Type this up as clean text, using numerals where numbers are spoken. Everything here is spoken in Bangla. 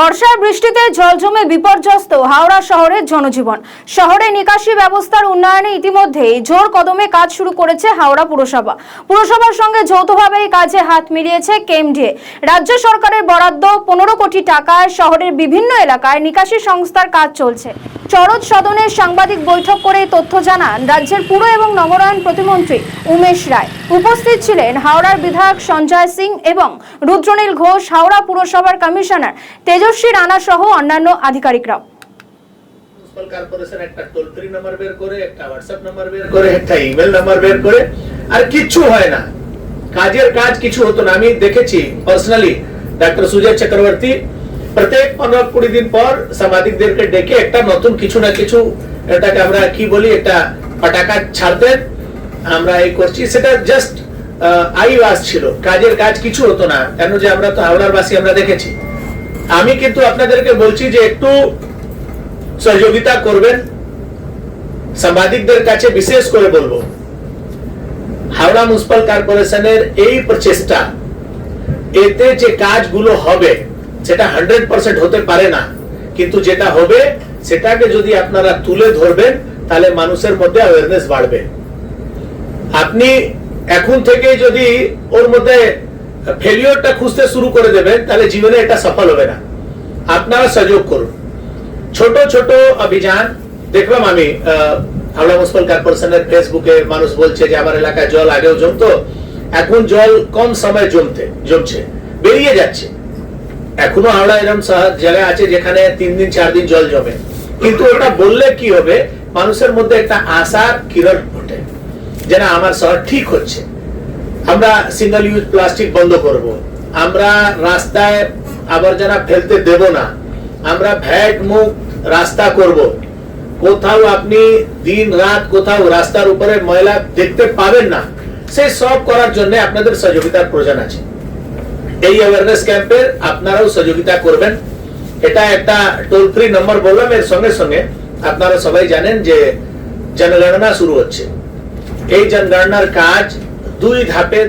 বর্ষার বৃষ্টিতে জল জমে বিপর্যস্ত হাওড়া শহরের জনজীবন। শহরে নিকাশি ব্যবস্থার উন্নয়নে ইতিমধ্যেই জোর কদমে কাজ শুরু করেছে হাওড়া পুরসভা। পুরসভার সঙ্গে যৌথভাবে এই কাজে হাত মিলিয়েছে কেএমডিএ। রাজ্য সরকারের বরাদ্দ 15 কোটি টাকায় শহরের বিভিন্ন এলাকায় নিকাশি সংস্থার কাজ চলছে। চরদ সদনের সাংবাদিক বৈঠক করে তথ্য জানান রাজ্যের পুর এবং নগরায়ণ প্রতিমন্ত্রী উমেশ রায়। উপস্থিত ছিলেন হাওড়ার বিধায়ক সঞ্জয় সিং এবং রুদ্রনীল ঘোষ, হাওড়া পুরসভার কমিশনার তেজস্বী রানা সহ অন্যান্য আধিকারিকরাও। মুনিসিপাল কর্পোরেশন একটা টোল ফ্রি নাম্বার বের করে, একটা হোয়াটসঅ্যাপ নাম্বার বের করে, একটা ইমেল নাম্বার বের করে, আর কিছু হয় না, কাজের কাজ কিছু হতো না। আমি দেখেছি পার্সোনালি ডক্টর সুজয় চক্রবর্তী প্রত্যেক 15-20 দিন পর সাংবাদিকদেরকে ডেকে একটা নতুন কিছু না কিছু, এটাকে আমরা কি বলি, একটা পটাকা ছাড়তেন। আমরা এই করছি, সেটা জাস্ট আই ওয়াজ ছিল, কাজের কাজ কিছু হতো না। কেন যে আমরা তো হাওড়ার বাসী, আমরা দেখেছি। আমি কিন্তু আপনাদেরকে বলছি যে একটু সহযোগিতা করবেন। সাংবাদিকদের কাছে বিশেষ করে বলবো, হাওড়া মিউনিসিপাল কর্পোরেশনের এই প্রচেষ্টা, এতে যে কাজগুলো হবে সেটা 100% হতে পারে না, কিন্তু যেটা হবে সেটাকে যদি আপনারা তুলে ধরবেন তাহলে মানুষের মধ্যে অ্যাওয়ারনেস বাড়বে। আপনি এখন থেকে যদি ওর মধ্যে ফেলিওরটা খুঁজতে শুরু করে দেবেন তাহলে জীবনে এটা সফল হবে না। আপনারা সহযোগ করুন। ছোট ছোট অভিযান দেখলাম আমি হাওড়া মিউনিসিপাল কর্পোরেশনের ফেসবুকে, মানুষ বলছে যে আমার এলাকায় জল আগেও জমতো, এখন জল কম সময় জমছে, বেরিয়ে যাচ্ছে। এখনো হাওড়া এরকম জায়গা আছে যেখানে 3 দিন 4 দিন জল জমে, কিন্তু ওটা বললে কি হবে, মানুষের মধ্যে একটা আশার কিরণ ঘটে যে না, আমার শহর ঠিক হচ্ছে। আমরা সিঙ্গেল ইউজ প্লাস্টিক বন্ধ করব, আমরা রাস্তায় আবর্জনা ফেলতে দেব না, আমরা ভ্যাট মুক্ত রাস্তা করব। কোথাও আপনি দিন রাত কোথাও রাস্তার উপরে ময়লা দেখতে পাবেন না। সেই সব করার জন্য আপনাদের সহযোগিতার প্রয়োজন আছে। এই অ্যাওয়ারনেস ক্যাম্পের আপনারাও সহযোগিতা করবেন। এটা একটা টোল ফ্রি নাম্বার বললাম, এর সঙ্গে সঙ্গে আপনারা সবাই জানেন যে জনগণনা শুরু হচ্ছে। এই জনগণনার কাজ 2 ধাপে